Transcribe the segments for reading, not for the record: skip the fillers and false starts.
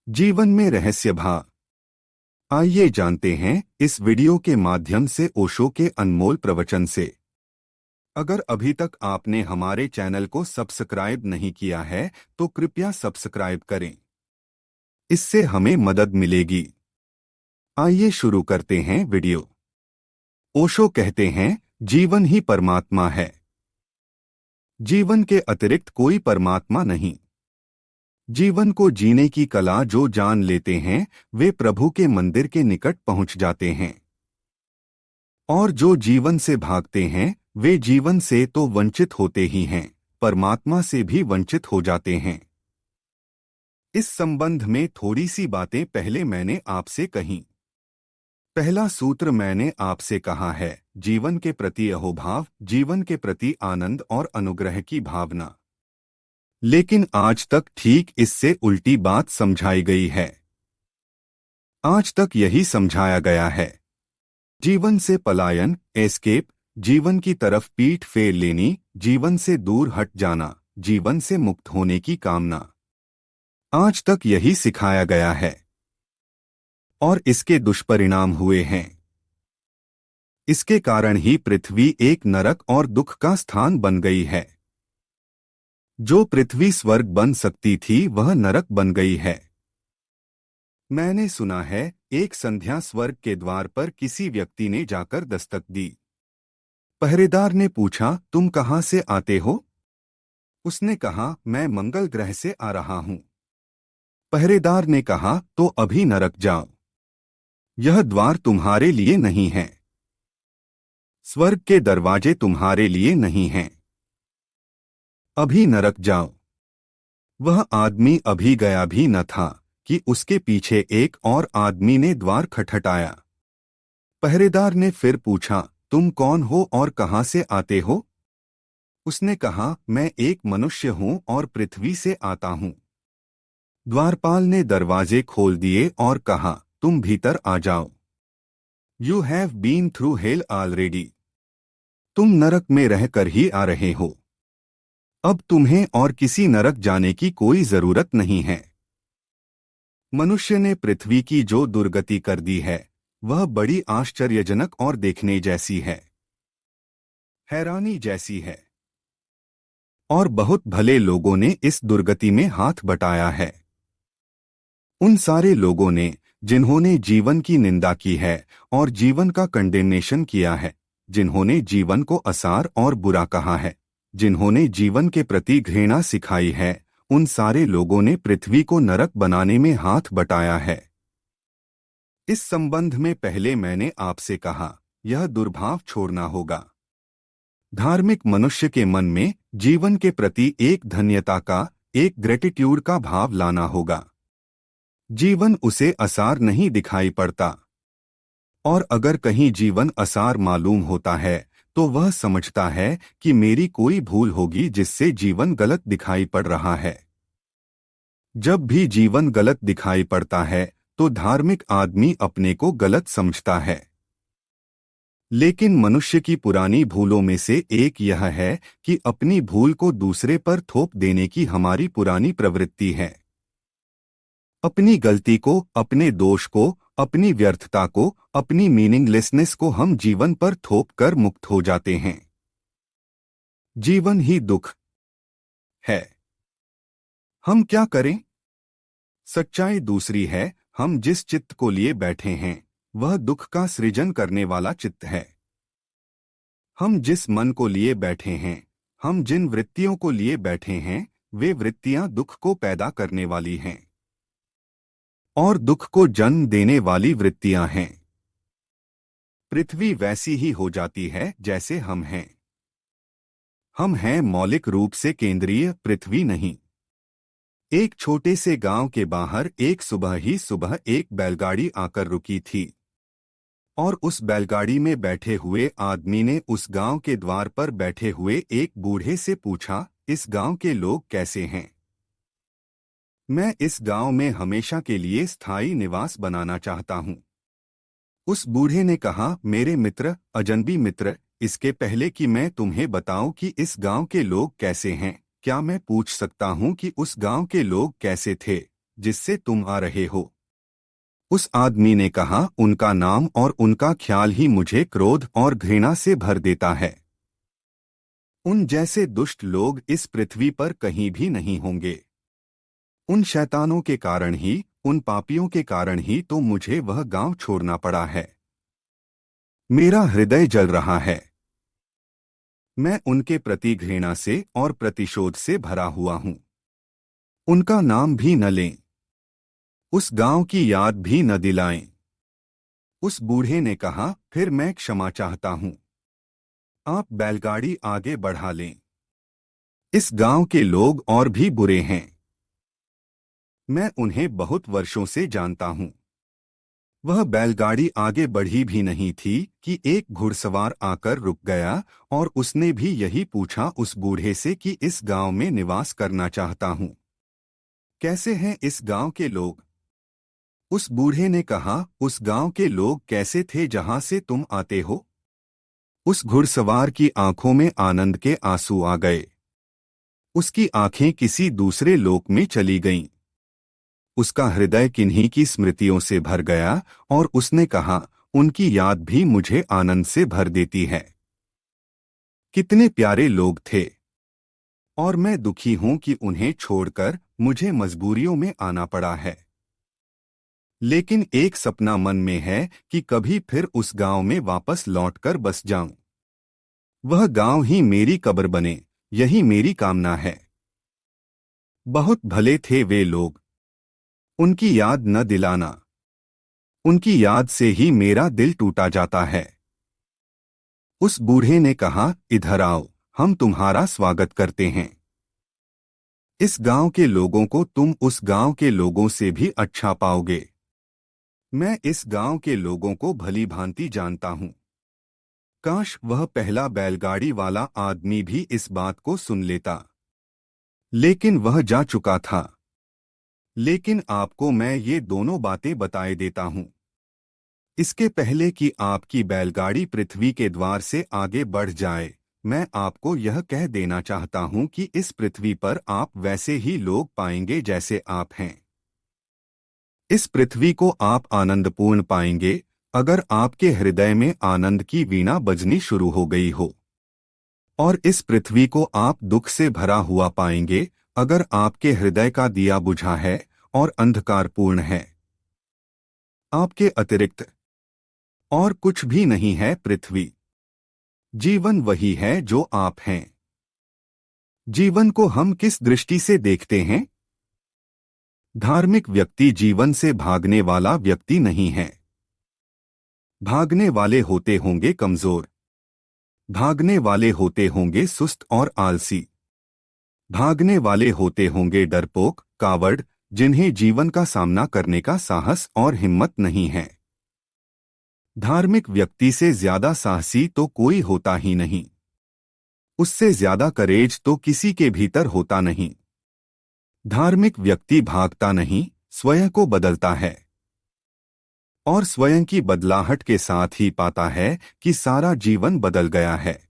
जीवन में रहस्य भा। आइए जानते हैं इस वीडियो के माध्यम से ओशो के अनमोल प्रवचन से। अगर अभी तक आपने हमारे चैनल को सब्सक्राइब नहीं किया है तो कृपया सब्सक्राइब करें, इससे हमें मदद मिलेगी। आइए शुरू करते हैं वीडियो। ओशो कहते हैं जीवन ही परमात्मा है। जीवन के अतिरिक्त कोई परमात्मा नहीं। जीवन को जीने की कला जो जान लेते हैं वे प्रभु के मंदिर के निकट पहुंच जाते हैं, और जो जीवन से भागते हैं वे जीवन से तो वंचित होते ही हैं, परमात्मा से भी वंचित हो जाते हैं। इस संबंध में थोड़ी सी बातें पहले मैंने आपसे कहीं। पहला सूत्र मैंने आपसे कहा है जीवन के प्रति अहोभाव, जीवन के प्रति आनंद और अनुग्रह की भावना। लेकिन आज तक ठीक इससे उल्टी बात समझाई गई है। आज तक यही समझाया गया है जीवन से पलायन, एस्केप, जीवन की तरफ पीठ फेर लेनी, जीवन से दूर हट जाना, जीवन से मुक्त होने की कामना। आज तक यही सिखाया गया है और इसके दुष्परिणाम हुए हैं। इसके कारण ही पृथ्वी एक नरक और दुख का स्थान बन गई है। जो पृथ्वी स्वर्ग बन सकती थी वह नरक बन गई है। मैंने सुना है एक संध्या स्वर्ग के द्वार पर किसी व्यक्ति ने जाकर दस्तक दी। पहरेदार ने पूछा तुम कहाँ से आते हो? उसने कहा मैं मंगल ग्रह से आ रहा हूँ। पहरेदार ने कहा तो अभी नरक जाओ, यह द्वार तुम्हारे लिए नहीं है। स्वर्ग के दरवाजे तुम्हारे लिए नहीं हैं। अभी नरक जाओ। वह आदमी अभी गया भी न था कि उसके पीछे एक और आदमी ने द्वार खटखटाया। पहरेदार ने फिर पूछा तुम कौन हो और कहाँ से आते हो? उसने कहा मैं एक मनुष्य हूँ और पृथ्वी से आता हूँ। द्वारपाल ने दरवाजे खोल दिए और कहा तुम भीतर आ जाओ। You have been through hell already. तुम नरक में रहकर ही आ रहे हो। अब तुम्हें और किसी नरक जाने की कोई जरूरत नहीं है। मनुष्य ने पृथ्वी की जो दुर्गति कर दी है वह बड़ी आश्चर्यजनक और देखने जैसी है, हैरानी जैसी है। और बहुत भले लोगों ने इस दुर्गति में हाथ बटाया है। उन सारे लोगों ने जिन्होंने जीवन की निंदा की है और जीवन का कंडेमनेशन किया है, जिन्होंने जीवन को असार और बुरा कहा है, जिन्होंने जीवन के प्रति घृणा सिखाई है, उन सारे लोगों ने पृथ्वी को नरक बनाने में हाथ बटाया है। इस संबंध में पहले मैंने आपसे कहा यह दुर्भाव छोड़ना होगा। धार्मिक मनुष्य के मन में जीवन के प्रति एक धन्यता का, एक ग्रेटिट्यूड का भाव लाना होगा। जीवन उसे असार नहीं दिखाई पड़ता, और अगर कहीं जीवन असार मालूम होता है तो वह समझता है कि मेरी कोई भूल होगी जिससे जीवन गलत दिखाई पड़ रहा है। जब भी जीवन गलत दिखाई पड़ता है तो धार्मिक आदमी अपने को गलत समझता है। लेकिन मनुष्य की पुरानी भूलों में से एक यह है कि अपनी भूल को दूसरे पर थोप देने की हमारी पुरानी प्रवृत्ति है। अपनी गलती को, अपने दोष को, अपनी व्यर्थता को, अपनी मीनिंगलेसनेस को हम जीवन पर थोप कर मुक्त हो जाते हैं। जीवन ही दुख है। हम क्या करें? सच्चाई दूसरी है। हम जिस चित्त को लिए बैठे हैं वह दुख का सृजन करने वाला चित्त है। हम जिस मन को लिए बैठे हैं, हम जिन वृत्तियों को लिए बैठे हैं, वे वृत्तियां दुख को पैदा करने वाली हैं और दुख को जन्म देने वाली वृत्तियां हैं। पृथ्वी वैसी ही हो जाती है जैसे हम हैं। हम हैं मौलिक रूप से केंद्रीय, पृथ्वी नहीं। एक छोटे से गांव के बाहर एक सुबह ही सुबह एक बैलगाड़ी आकर रुकी थी, और उस बैलगाड़ी में बैठे हुए आदमी ने उस गांव के द्वार पर बैठे हुए एक बूढ़े से पूछा इस गांव के लोग कैसे हैं? मैं इस गांव में हमेशा के लिए स्थायी निवास बनाना चाहता हूं। उस बूढ़े ने कहा मेरे मित्र, अजनबी मित्र, इसके पहले कि मैं तुम्हें बताऊं कि इस गांव के लोग कैसे हैं, क्या मैं पूछ सकता हूं कि उस गांव के लोग कैसे थे जिससे तुम आ रहे हो। उस आदमी ने कहा, उनका नाम और उनका ख्याल ही मुझे क्रोध और घृणा से भर देता है। उन जैसे दुष्ट लोग इस पृथ्वी पर कहीं भी नहीं होंगे। उन शैतानों के कारण ही, उन पापियों के कारण ही तो मुझे वह गांव छोड़ना पड़ा है। मेरा हृदय जल रहा है। मैं उनके प्रति घृणा से और प्रतिशोध से भरा हुआ हूं। उनका नाम भी न लें, उस गांव की याद भी न दिलाएं। उस बूढ़े ने कहा, फिर मैं क्षमा चाहता हूं। आप बैलगाड़ी आगे बढ़ा लें। इस गांव के लोग और भी बुरे हैं। मैं उन्हें बहुत वर्षों से जानता हूं। वह बैलगाड़ी आगे बढ़ी भी नहीं थी कि एक घुड़सवार आकर रुक गया और उसने भी यही पूछा उस बूढ़े से कि इस गांव में निवास करना चाहता हूं। कैसे हैं इस गांव के लोग? उस बूढ़े ने कहा, उस गांव के लोग कैसे थे जहां से तुम आते हो? उस घुड़सवार की आंखों में आनंद के आंसू आ गए। उसकी आंखें किसी दूसरे लोक में चली गईं। उसका हृदय किन्हीं की स्मृतियों से भर गया और उसने कहा, उनकी याद भी मुझे आनंद से भर देती है। कितने प्यारे लोग थे, और मैं दुखी हूं कि उन्हें छोड़कर मुझे मजबूरियों में आना पड़ा है। लेकिन एक सपना मन में है कि कभी फिर उस गांव में वापस लौटकर बस जाऊं। वह गांव ही मेरी कब्र बने, यही मेरी कामना है। बहुत भले थे वे लोग, उनकी याद न दिलाना। उनकी याद से ही मेरा दिल टूटा जाता है। उस बूढ़े ने कहा, इधर आओ, हम तुम्हारा स्वागत करते हैं। इस गांव के लोगों को तुम उस गांव के लोगों से भी अच्छा पाओगे। मैं इस गांव के लोगों को भली भांति जानता हूं। काश वह पहला बैलगाड़ी वाला आदमी भी इस बात को सुन लेता, लेकिन वह जा चुका था। लेकिन आपको मैं ये दोनों बातें बताए देता हूं। इसके पहले कि आपकी बैलगाड़ी पृथ्वी के द्वार से आगे बढ़ जाए, मैं आपको यह कह देना चाहता हूं कि इस पृथ्वी पर आप वैसे ही लोग पाएंगे जैसे आप हैं। इस पृथ्वी को आप आनंदपूर्ण पाएंगे अगर आपके हृदय में आनंद की वीणा बजनी शुरू हो गई हो। और इस पृथ्वी को आप दुख से भरा हुआ पाएंगे अगर आपके हृदय का दिया बुझा है और अंधकारपूर्ण है। आपके अतिरिक्त और कुछ भी नहीं है पृथ्वी। जीवन वही है जो आप हैं। जीवन को हम किस दृष्टि से देखते हैं? धार्मिक व्यक्ति जीवन से भागने वाला व्यक्ति नहीं है। भागने वाले होते होंगे कमजोर। भागने वाले होते होंगे सुस्त और आलसी। भागने वाले होते होंगे डरपोक, कावड़, जिन्हें जीवन का सामना करने का साहस और हिम्मत नहीं है। धार्मिक व्यक्ति से ज्यादा साहसी तो कोई होता ही नहीं। उससे ज्यादा करेज तो किसी के भीतर होता नहीं। धार्मिक व्यक्ति भागता नहीं, स्वयं को बदलता है। और स्वयं की बदलाहट के साथ ही पाता है कि सारा जीवन बदल गया है।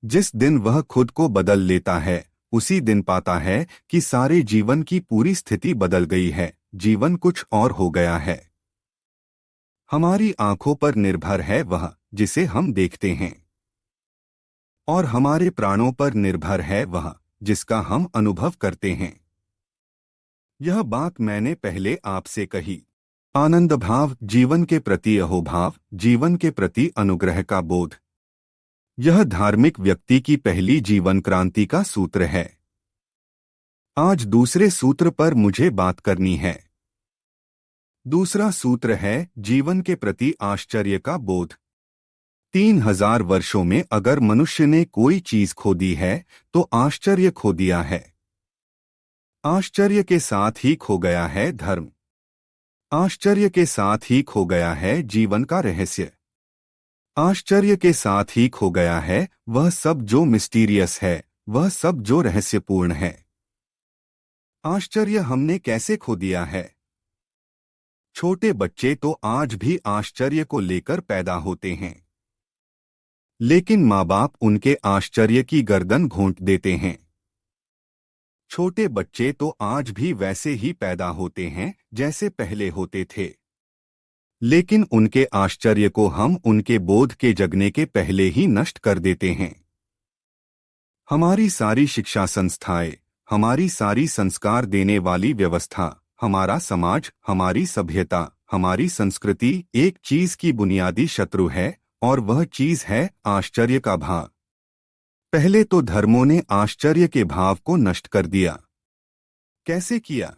जिस दिन वह खुद को बदल लेता है, उसी दिन पाता है कि सारे जीवन की पूरी स्थिति बदल गई है, जीवन कुछ और हो गया है। हमारी आंखों पर निर्भर है वह जिसे हम देखते हैं, और हमारे प्राणों पर निर्भर है वह जिसका हम अनुभव करते हैं। यह बात मैंने पहले आपसे कही। आनंद भाव, जीवन के प्रति अहोभाव, जीवन के प्रति अनुग्रह का बोध, यह धार्मिक व्यक्ति की पहली जीवन क्रांति का सूत्र है। आज दूसरे सूत्र पर मुझे बात करनी है। दूसरा सूत्र है जीवन के प्रति आश्चर्य का बोध। 3000 वर्षों में अगर मनुष्य ने कोई चीज खो दी है तो आश्चर्य खो दिया है। आश्चर्य के साथ ही खो गया है धर्म। आश्चर्य के साथ ही खो गया है जीवन का रहस्य। आश्चर्य के साथ ही खो गया है वह सब जो मिस्टीरियस है, वह सब जो रहस्यपूर्ण है। आश्चर्य हमने कैसे खो दिया है? छोटे बच्चे तो आज भी आश्चर्य को लेकर पैदा होते हैं, लेकिन माँ बाप उनके आश्चर्य की गर्दन घोंट देते हैं। छोटे बच्चे तो आज भी वैसे ही पैदा होते हैं जैसे पहले होते थे, लेकिन उनके आश्चर्य को हम उनके बोध के जगने के पहले ही नष्ट कर देते हैं। हमारी सारी शिक्षा संस्थाएं, हमारी सारी संस्कार देने वाली व्यवस्था, हमारा समाज, हमारी सभ्यता, हमारी संस्कृति एक चीज की बुनियादी शत्रु है, और वह चीज है आश्चर्य का भाव। पहले तो धर्मों ने आश्चर्य के भाव को नष्ट कर दिया। कैसे किया?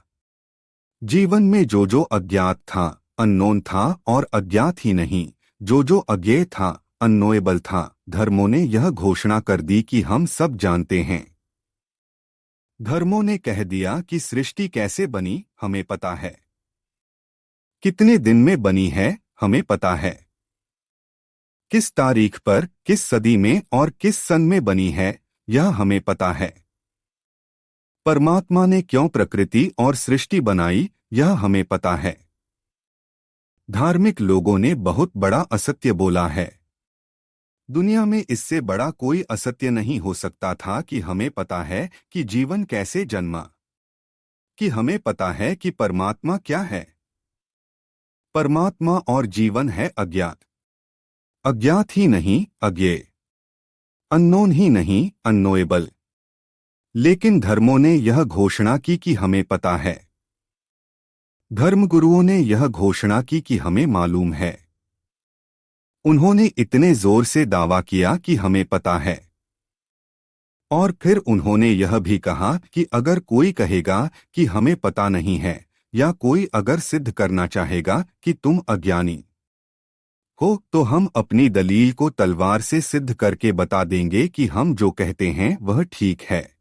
जीवन में जो जो अज्ञात था, अननोन था, और अज्ञात ही नहीं, जो जो अज्ञेय था, अननोएबल था, धर्मों ने यह घोषणा कर दी कि हम सब जानते हैं। धर्मों ने कह दिया कि सृष्टि कैसे बनी, हमें पता है। कितने दिन में बनी है, हमें पता है। किस तारीख पर, किस सदी में और किस सन में बनी है, यह हमें पता है। परमात्मा ने क्यों प्रकृति और सृष्टि बनाई, यह हमें पता है। धार्मिक लोगों ने बहुत बड़ा असत्य बोला है। दुनिया में इससे बड़ा कोई असत्य नहीं हो सकता था कि हमें पता है कि जीवन कैसे जन्मा, कि हमें पता है कि परमात्मा क्या है। परमात्मा और जीवन है अज्ञात। अज्ञात ही नहीं, अज्ञेय। अननोन ही नहीं, अननोएबल। लेकिन धर्मों ने यह घोषणा की कि हमें पता है। धर्मगुरुओं ने यह घोषणा की कि हमें मालूम है। उन्होंने इतने जोर से दावा किया कि हमें पता है। और फिर उन्होंने यह भी कहा कि अगर कोई कहेगा कि हमें पता नहीं है, या कोई अगर सिद्ध करना चाहेगा कि तुम अज्ञानी हो, तो हम अपनी दलील को तलवार से सिद्ध करके बता देंगे कि हम जो कहते हैं वह ठीक है।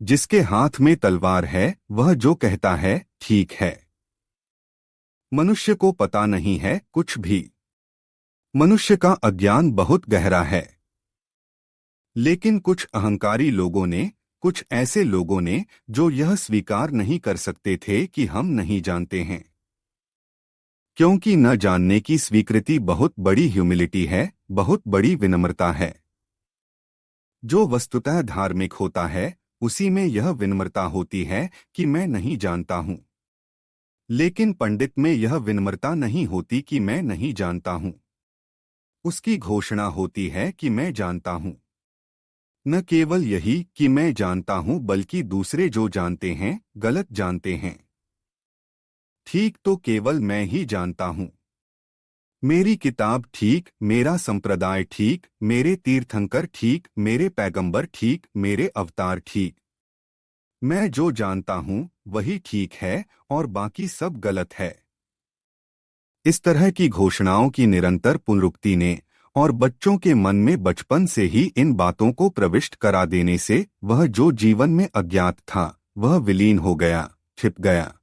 जिसके हाथ में तलवार है, वह जो कहता है ठीक है। मनुष्य को पता नहीं है कुछ भी। मनुष्य का अज्ञान बहुत गहरा है। लेकिन कुछ अहंकारी लोगों ने, कुछ ऐसे लोगों ने जो यह स्वीकार नहीं कर सकते थे कि हम नहीं जानते हैं, क्योंकि न जानने की स्वीकृति बहुत बड़ी ह्यूमिलिटी है, बहुत बड़ी विनम्रता है। जो वस्तुतः धार्मिक होता है, उसी में यह विनम्रता होती है कि मैं नहीं जानता हूं। लेकिन पंडित में यह विनम्रता नहीं होती कि मैं नहीं जानता हूं। उसकी घोषणा होती है कि मैं जानता हूं। न केवल यही कि मैं जानता हूं, बल्कि दूसरे जो जानते हैं गलत जानते हैं। ठीक तो केवल मैं ही जानता हूं। मेरी किताब ठीक, मेरा संप्रदाय ठीक, मेरे तीर्थंकर ठीक, मेरे पैगंबर ठीक, मेरे अवतार ठीक। मैं जो जानता हूं वही ठीक है और बाकी सब गलत है। इस तरह की घोषणाओं की निरंतर पुनरुक्ति ने और बच्चों के मन में बचपन से ही इन बातों को प्रविष्ट करा देने से वह जो जीवन में अज्ञात था वह विलीन हो गया, छिप गया।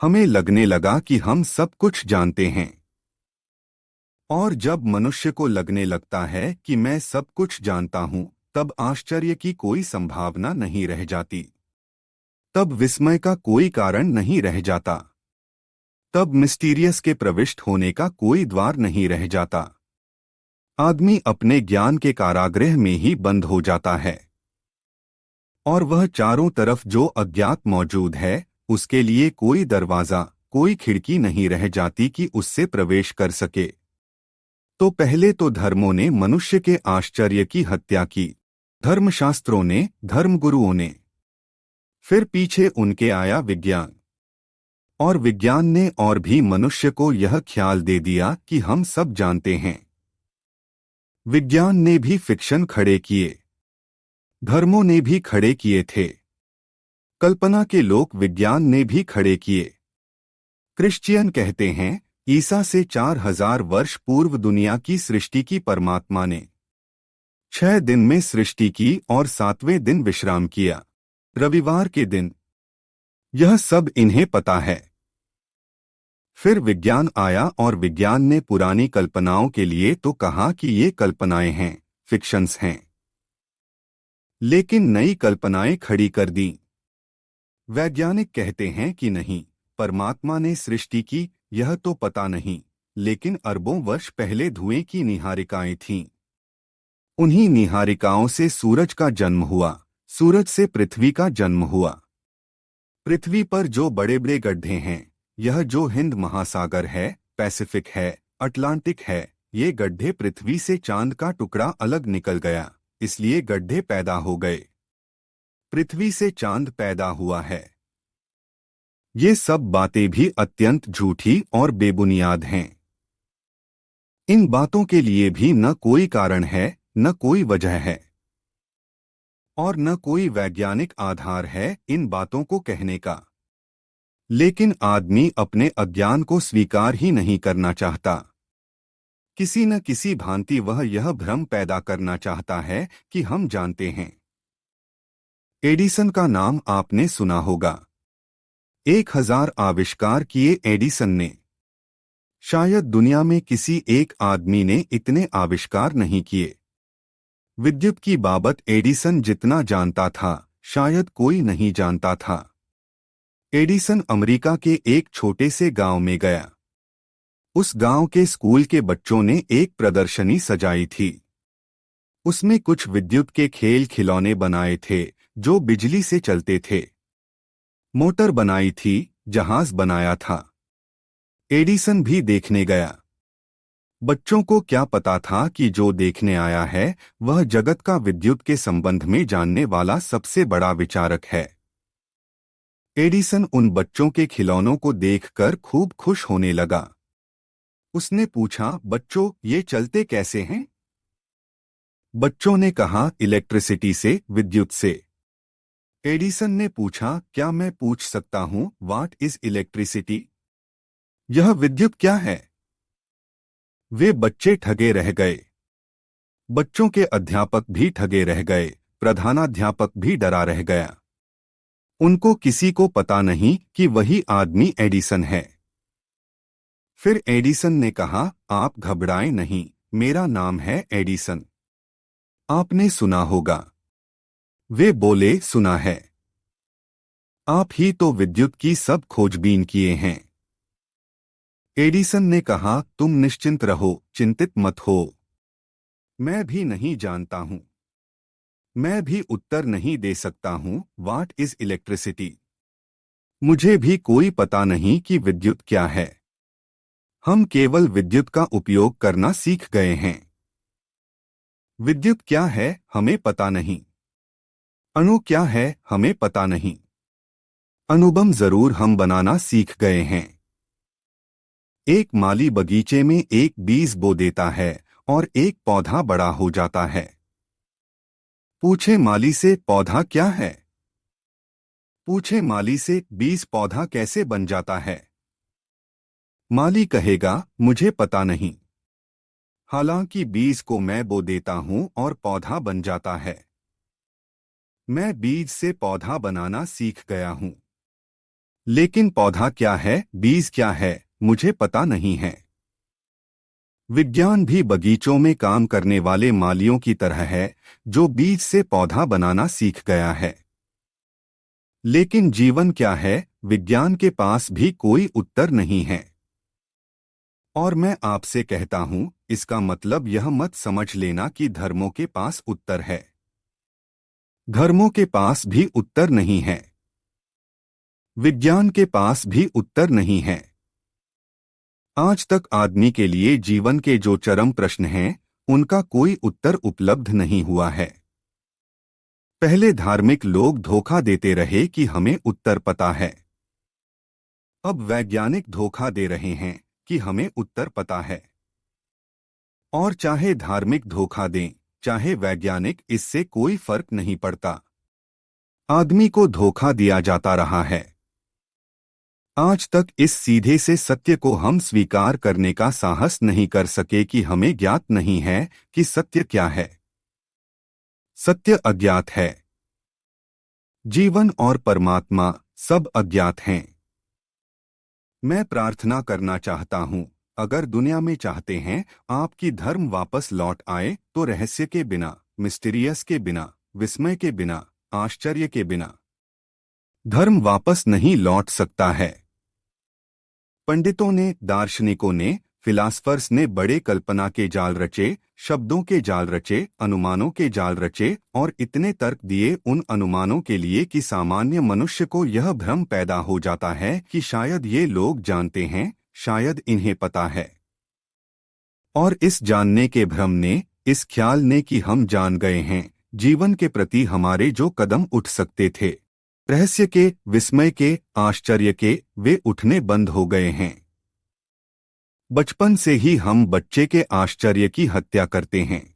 हमें लगने लगा कि हम सब कुछ जानते हैं। और जब मनुष्य को लगने लगता है कि मैं सब कुछ जानता हूं, तब आश्चर्य की कोई संभावना नहीं रह जाती। तब विस्मय का कोई कारण नहीं रह जाता। तब मिस्टीरियस के प्रविष्ट होने का कोई द्वार नहीं रह जाता। आदमी अपने ज्ञान के कारागृह में ही बंद हो जाता है, और वह चारों तरफ जो अज्ञात मौजूद है, उसके लिए कोई दरवाजा, कोई खिड़की नहीं रह जाती कि उससे प्रवेश कर सके। तो पहले तो धर्मों ने मनुष्य के आश्चर्य की हत्या की, धर्मशास्त्रों ने, धर्मगुरुओं ने। फिर पीछे उनके आया विज्ञान, और विज्ञान ने और भी मनुष्य को यह ख्याल दे दिया कि हम सब जानते हैं। विज्ञान ने भी फिक्शन खड़े किए, धर्मों ने भी खड़े किए थे, कल्पना के लोक विज्ञान ने भी खड़े किए। क्रिश्चियन कहते हैं ईसा से 4000 वर्ष पूर्व दुनिया की सृष्टि की परमात्मा ने 6 दिन में सृष्टि की और 7वें दिन विश्राम किया, रविवार के दिन। यह सब इन्हें पता है। फिर विज्ञान आया और विज्ञान ने पुरानी कल्पनाओं के लिए तो कहा कि ये कल्पनाएं हैं, फिक्शंस हैं। लेकिन नई कल्पनाएं खड़ी कर दी। वैज्ञानिक कहते हैं कि नहीं, परमात्मा ने सृष्टि की, यह तो पता नहीं, लेकिन अरबों वर्ष पहले धुएं की निहारिकाएं थीं। उन्हीं निहारिकाओं से सूरज का जन्म हुआ, सूरज से पृथ्वी का जन्म हुआ। पृथ्वी पर जो बड़े बड़े गड्ढे हैं, यह जो हिंद महासागर है, पैसिफिक है, अटलांटिक है, ये गड्ढे पृथ्वी से चांद का टुकड़ा अलग निकल गया, इसलिए गड्ढे पैदा हो गए। पृथ्वी से चांद पैदा हुआ है। ये सब बातें भी अत्यंत झूठी और बेबुनियाद हैं। इन बातों के लिए भी न कोई कारण है, न कोई वजह है और न कोई वैज्ञानिक आधार है इन बातों को कहने का। लेकिन आदमी अपने अज्ञान को स्वीकार ही नहीं करना चाहता। किसी न किसी भांति वह यह भ्रम पैदा करना चाहता है कि हम जानते हैं। एडिसन का नाम आपने सुना होगा। 1000 आविष्कार किए एडिसन ने। शायद दुनिया में किसी एक आदमी ने इतने आविष्कार नहीं किए। विद्युत की बाबत एडिसन जितना जानता था, शायद कोई नहीं जानता था। एडिसन अमेरिका के एक छोटे से गांव में गया। उस गांव के स्कूल के बच्चों ने एक प्रदर्शनी सजाई थी। उसमें कुछ विद्युत के खेल खिलौने बनाए थे जो बिजली से चलते थे। मोटर बनाई थी, जहाज बनाया था। एडिसन भी देखने गया। बच्चों को क्या पता था कि जो देखने आया है वह जगत का विद्युत के संबंध में जानने वाला सबसे बड़ा विचारक है। एडिसन उन बच्चों के खिलौनों को देखकर खूब खुश होने लगा। उसने पूछा, बच्चों, ये चलते कैसे हैं? बच्चों ने कहा, इलेक्ट्रिसिटी से, विद्युत से। एडिसन ने पूछा, क्या मैं पूछ सकता हूं, व्हाट इज इलेक्ट्रिसिटी? यह विद्युत क्या है? वे बच्चे ठगे रह गए। बच्चों के अध्यापक भी ठगे रह गए, प्रधानाध्यापक भी डरा रह गया। उनको किसी को पता नहीं कि वही आदमी एडिसन है। फिर एडिसन ने कहा, आप घबराएं नहीं, मेरा नाम है एडिसन। आपने सुना होगा। वे बोले, सुना है। आप ही तो विद्युत की सब खोजबीन किए हैं। एडिसन ने कहा, तुम निश्चिंत रहो, चिंतित मत हो। मैं भी नहीं जानता हूं। मैं भी उत्तर नहीं दे सकता हूं, व्हाट इज इलेक्ट्रिसिटी। मुझे भी कोई पता नहीं कि विद्युत क्या है। हम केवल विद्युत का उपयोग करना सीख गए हैं। विद्युत क्या है, हमें पता नहीं। अणु क्या है, हमें पता नहीं। अणुबम जरूर हम बनाना सीख गए हैं। एक माली बगीचे में एक बीज बो देता है और एक पौधा बड़ा हो जाता है। पूछे माली से, पौधा क्या है? पूछे माली से, बीज पौधा कैसे बन जाता है? माली कहेगा, मुझे पता नहीं। हालांकि बीज को मैं बो देता हूं और पौधा बन जाता है। मैं बीज से पौधा बनाना सीख गया हूं। लेकिन पौधा क्या है, बीज क्या है, मुझे पता नहीं है। विज्ञान भी बगीचों में काम करने वाले मालियों की तरह है जो बीज से पौधा बनाना सीख गया है। लेकिन जीवन क्या है, विज्ञान के पास भी कोई उत्तर नहीं है। और मैं आपसे कहता हूं, इसका मतलब यह मत समझ लेना कि धर्मों के पास उत्तर है। धर्मों के पास भी उत्तर नहीं है। विज्ञान के पास भी उत्तर नहीं है। आज तक आदमी के लिए जीवन के जो चरम प्रश्न हैं, उनका कोई उत्तर उपलब्ध नहीं हुआ है। पहले धार्मिक लोग धोखा देते रहे कि हमें उत्तर पता है। अब वैज्ञानिक धोखा दे रहे हैं कि हमें उत्तर पता है। और चाहे धार्मिक धोखा दें, चाहे वैज्ञानिक, इससे कोई फर्क नहीं पड़ता। आदमी को धोखा दिया जाता रहा है। आज तक इस सीधे से सत्य को हम स्वीकार करने का साहस नहीं कर सके कि हमें ज्ञात नहीं है कि सत्य क्या है। सत्य अज्ञात है। जीवन और परमात्मा सब अज्ञात हैं। मैं प्रार्थना करना चाहता हूं, अगर दुनिया में चाहते हैं आपकी धर्म वापस लौट आए तो रहस्य के बिना, मिस्टीरियस के बिना, विस्मय के बिना, आश्चर्य के बिना। धर्म वापस नहीं लौट सकता है। पंडितों ने, दार्शनिकों ने, फिलासफर्स ने बड़े कल्पना के जाल रचे, शब्दों के जाल रचे, अनुमानों के जाल रचे और इतने तर्क दिए उन अनुमानों के लिए कि सामान्य मनुष्य को यह भ्रम पैदा हो जाता है कि शायद ये लोग जानते हैं, शायद इन्हें पता है। और इस जानने के भ्रम ने, इस ख्याल ने कि हम जान गए हैं, जीवन के प्रति हमारे जो कदम उठ सकते थे, रहस्य के, विस्मय के, आश्चर्य के, वे उठने बंद हो गए हैं। बचपन से ही हम बच्चे के आश्चर्य की हत्या करते हैं।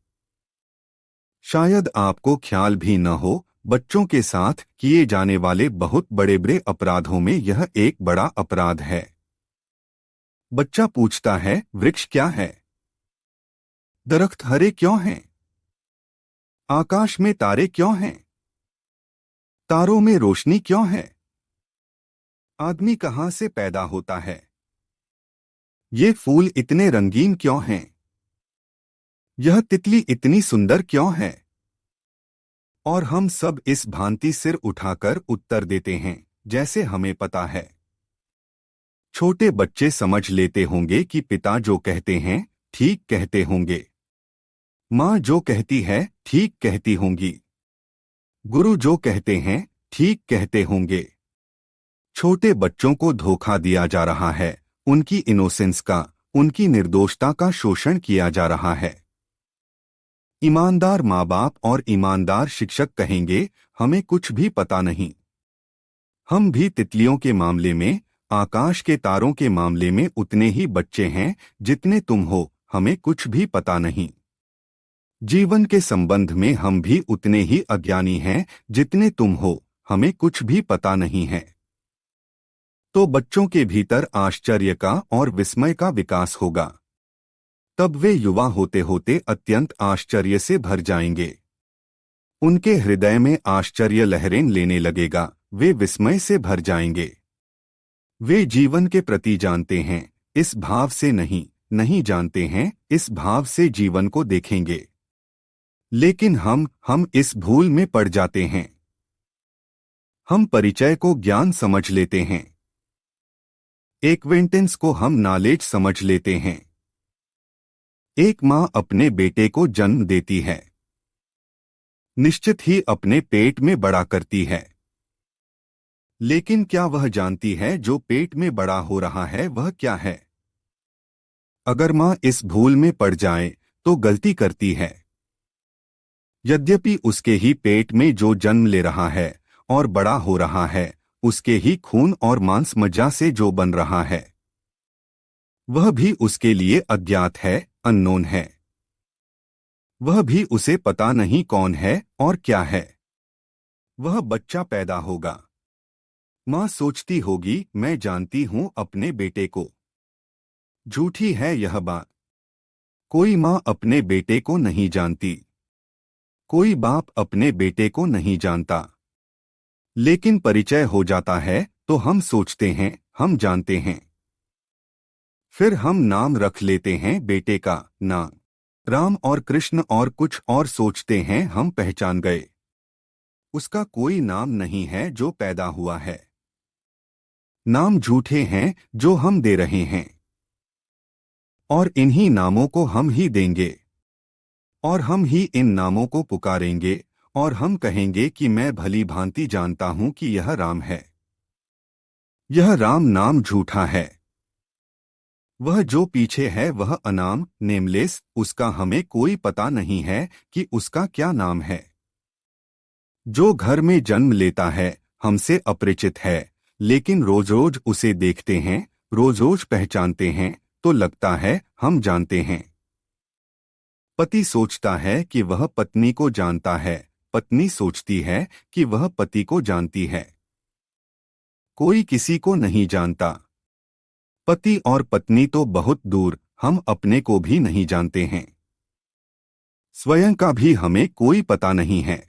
शायद आपको ख्याल भी न हो, बच्चों के साथ किए जाने वाले बहुत बड़े बड़े अपराधों में यह एक बड़ा अपराध है। बच्चा पूछता है, वृक्ष क्या है? दरख्त हरे क्यों हैं? आकाश में तारे क्यों हैं? तारों में रोशनी क्यों है? आदमी कहां से पैदा होता है? ये फूल इतने रंगीन क्यों हैं? यह तितली इतनी सुंदर क्यों है? और हम सब इस भांति सिर उठाकर उत्तर देते हैं जैसे हमें पता है। छोटे बच्चे समझ लेते होंगे कि पिता जो कहते हैं ठीक कहते होंगे, माँ जो कहती है ठीक कहती होंगी, गुरु जो कहते हैं ठीक कहते होंगे। छोटे बच्चों को धोखा दिया जा रहा है, उनकी इनोसेंस का, उनकी निर्दोषता का शोषण किया जा रहा है। ईमानदार माँ बाप और ईमानदार शिक्षक कहेंगे, हमें कुछ भी पता नहीं। हम भी तितलियों के मामले में, आकाश के तारों के मामले में उतने ही बच्चे हैं जितने तुम हो, हमें कुछ भी पता नहीं। जीवन के संबंध में हम भी उतने ही अज्ञानी हैं जितने तुम हो, हमें कुछ भी पता नहीं है। तो बच्चों के भीतर आश्चर्य का और विस्मय का विकास होगा। तब वे युवा होते होते अत्यंत आश्चर्य से भर जाएंगे। उनके हृदय में आश्चर्य लहरें लेने लगेगा, वे विस्मय से भर जाएंगे। वे जीवन के प्रति जानते हैं, इस भाव से नहीं जानते हैं, इस भाव से जीवन को देखेंगे। लेकिन हम इस भूल में पड़ जाते हैं। हम परिचय को ज्ञान समझ लेते हैं, एक्वेंटेंस को हम नॉलेज समझ लेते हैं। एक माँ अपने बेटे को जन्म देती है, निश्चित ही अपने पेट में बड़ा करती है। लेकिन क्या वह जानती है जो पेट में बड़ा हो रहा है वह क्या है? अगर माँ इस भूल में पड़ जाए तो गलती करती है। यद्यपि उसके ही पेट में जो जन्म ले रहा है और बड़ा हो रहा है, उसके ही खून और मांस मज्जा से जो बन रहा है, वह भी उसके लिए अज्ञात है, अननोन है। वह भी उसे पता नहीं कौन है और क्या है। वह बच्चा पैदा होगा। माँ सोचती होगी, मैं जानती हूं अपने बेटे को। झूठी है यह बात। कोई माँ अपने बेटे को नहीं जानती, कोई बाप अपने बेटे को नहीं जानता। लेकिन परिचय हो जाता है तो हम सोचते हैं हम जानते हैं। फिर हम नाम रख लेते हैं बेटे का, नाम राम और कृष्ण और कुछ और सोचते हैं हम पहचान गए। उसका कोई नाम नहीं है जो पैदा हुआ है। नाम झूठे हैं जो हम दे रहे हैं, और इन्हीं नामों को हम ही देंगे, और हम ही इन नामों को पुकारेंगे, और हम कहेंगे कि मैं भली भांति जानता हूं कि यह राम है। यह राम नाम झूठा है। वह जो पीछे है वह अनाम, नेमलेस, उसका हमें कोई पता नहीं है कि उसका क्या नाम है। जो घर में जन्म लेता है हमसे अपरिचित है, लेकिन रोज रोज उसे देखते हैं, रोज रोज पहचानते हैं, तो लगता है हम जानते हैं। पति सोचता है कि वह पत्नी को जानता है, पत्नी सोचती है कि वह पति को जानती है। कोई किसी को नहीं जानता। पति और पत्नी तो बहुत दूर, हम अपने को भी नहीं जानते हैं। स्वयं का भी हमें कोई पता नहीं है।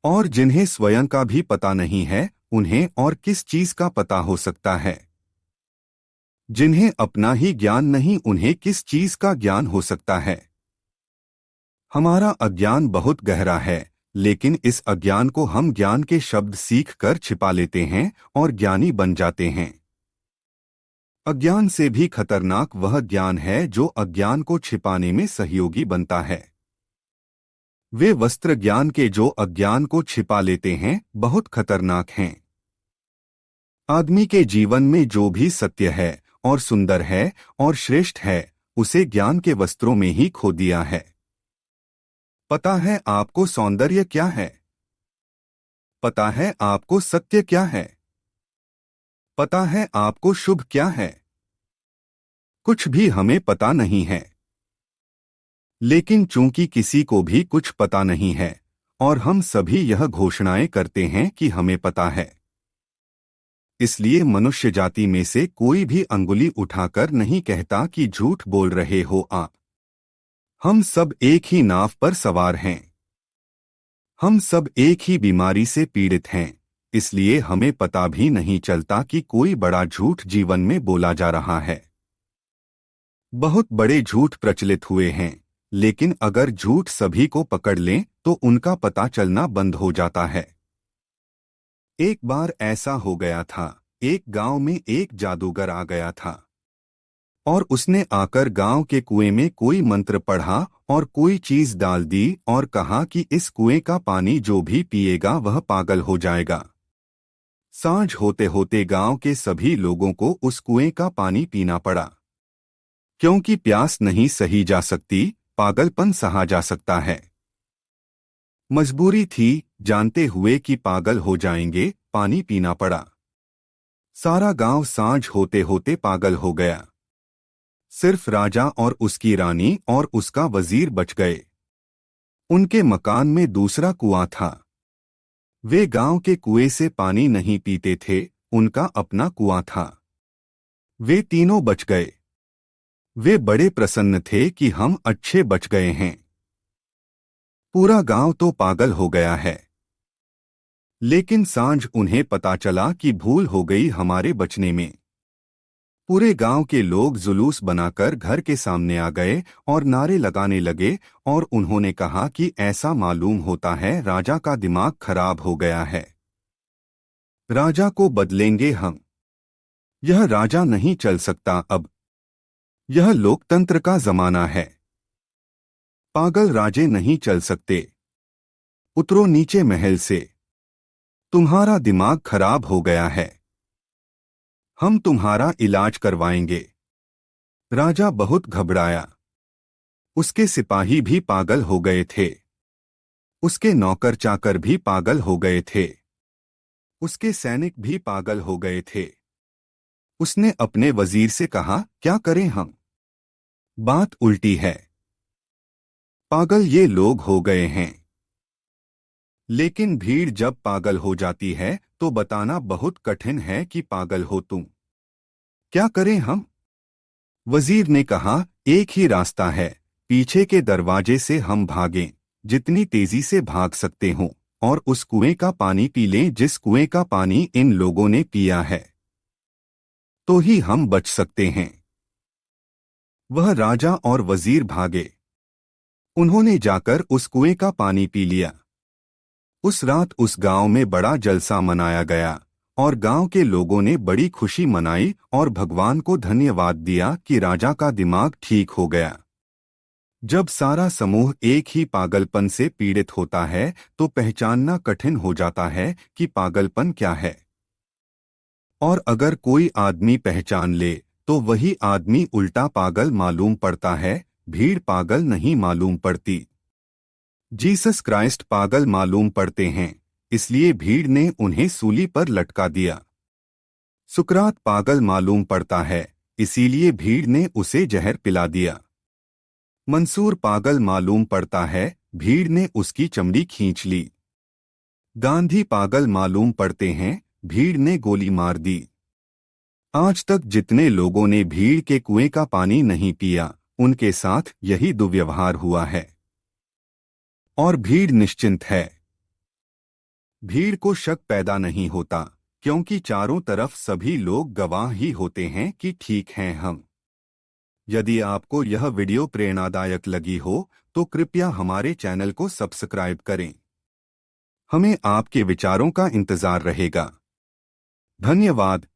और जिन्हें स्वयं का भी पता नहीं है, उन्हें और किस चीज का पता हो सकता है? जिन्हें अपना ही ज्ञान नहीं, उन्हें किस चीज का ज्ञान हो सकता है? हमारा अज्ञान बहुत गहरा है, लेकिन इस अज्ञान को हम ज्ञान के शब्द सीख कर छिपा लेते हैं और ज्ञानी बन जाते हैं। अज्ञान से भी खतरनाक वह ज्ञान है जो अज्ञान को छिपाने में सहयोगी बनता है। वे वस्त्र ज्ञान के जो अज्ञान को छिपा लेते हैं बहुत खतरनाक हैं। आदमी के जीवन में जो भी सत्य है और सुंदर है और श्रेष्ठ है उसे ज्ञान के वस्त्रों में ही खो दिया है। पता है आपको सौंदर्य क्या है? पता है आपको सत्य क्या है? पता है आपको शुभ क्या है? कुछ भी हमें पता नहीं है। लेकिन चूंकि किसी को भी कुछ पता नहीं है और हम सभी यह घोषणाएं करते हैं कि हमें पता है, इसलिए मनुष्य जाति में से कोई भी अंगुली उठाकर नहीं कहता कि झूठ बोल रहे हो आप। हम सब एक ही नाव पर सवार हैं। हम सब एक ही बीमारी से पीड़ित हैं, इसलिए हमें पता भी नहीं चलता कि कोई बड़ा झूठ जीवन में बोला जा रहा है। बहुत बड़े झूठ प्रचलित हुए हैं, लेकिन अगर झूठ सभी को पकड़ लें तो उनका पता चलना बंद हो जाता है। एक बार ऐसा हो गया था, एक गांव में एक जादूगर आ गया था और उसने आकर गांव के कुएं में कोई मंत्र पढ़ा और कोई चीज डाल दी और कहा कि इस कुएं का पानी जो भी पिएगा वह पागल हो जाएगा। सांझ होते होते गांव के सभी लोगों को उस कुएं का पानी पीना पड़ा, क्योंकि प्यास नहीं सही जा सकती, पागलपन सहा जा सकता है। मजबूरी थी, जानते हुए कि पागल हो जाएंगे, पानी पीना पड़ा। सारा गांव सांझ होते होते पागल हो गया। सिर्फ राजा और उसकी रानी और उसका वजीर बच गए। उनके मकान में दूसरा कुआं था। वे गांव के कुएं से पानी नहीं पीते थे, उनका अपना कुआं था। वे तीनों बच गए। वे बड़े प्रसन्न थे कि हम अच्छे बच गए हैं। पूरा गांव तो पागल हो गया है। लेकिन सांझ उन्हें पता चला कि भूल हो गई हमारे बचने में। पूरे गांव के लोग जुलूस बनाकर घर के सामने आ गए और नारे लगाने लगे और उन्होंने कहा कि ऐसा मालूम होता है राजा का दिमाग खराब हो गया है। राजा को बदलेंगे हम। यह राजा नहीं चल सकता अब। यह लोकतंत्र का जमाना है। पागल राजे नहीं चल सकते। उतरो नीचे महल से। तुम्हारा दिमाग खराब हो गया है। हम तुम्हारा इलाज करवाएंगे। राजा बहुत घबराया। उसके सिपाही भी पागल हो गए थे। उसके नौकर चाकर भी पागल हो गए थे। उसके सैनिक भी पागल हो गए थे। उसने अपने वजीर से कहा, क्या करें हम? बात उल्टी है। पागल ये लोग हो गए हैं। लेकिन भीड़ जब पागल हो जाती है तो बताना बहुत कठिन है कि पागल हो तुम। क्या करें हम? वजीर ने कहा, एक ही रास्ता है, पीछे के दरवाजे से हम भागें, जितनी तेजी से भाग सकते हों, और उस कुएं का पानी पी लें जिस कुएं का पानी इन लोगों ने पिया है। तो ही हम बच सकते हैं। वह राजा और वजीर भागे। उन्होंने जाकर उस कुएं का पानी पी लिया। उस रात उस गांव में बड़ा जलसा मनाया गया और गांव के लोगों ने बड़ी खुशी मनाई और भगवान को धन्यवाद दिया कि राजा का दिमाग ठीक हो गया। जब सारा समूह एक ही पागलपन से पीड़ित होता है तो पहचानना कठिन हो जाता है कि पागलपन क्या है। और अगर कोई आदमी पहचान ले तो वही आदमी उल्टा पागल मालूम पड़ता है, भीड़ पागल नहीं मालूम पड़ती। जीसस क्राइस्ट पागल मालूम पड़ते हैं, इसलिए भीड़ ने उन्हें सूली पर लटका दिया। सुकरात पागल मालूम पड़ता है, इसीलिए भीड़ ने उसे जहर पिला दिया। मंसूर पागल मालूम पड़ता है, भीड़ ने उसकी चमड़ी खींच ली। गांधी पागल मालूम पड़ते हैं, भीड़ ने गोली मार दी। आज तक जितने लोगों ने भीड़ के कुएं का पानी नहीं पिया, उनके साथ यही दुर्व्यवहार हुआ है। और भीड़ निश्चिंत है। भीड़ को शक पैदा नहीं होता, क्योंकि चारों तरफ सभी लोग गवाह ही होते हैं कि ठीक हैं हम। यदि आपको यह वीडियो प्रेरणादायक लगी हो तो कृपया हमारे चैनल को सब्सक्राइब करें। हमें आपके विचारों का इंतजार रहेगा। धन्यवाद।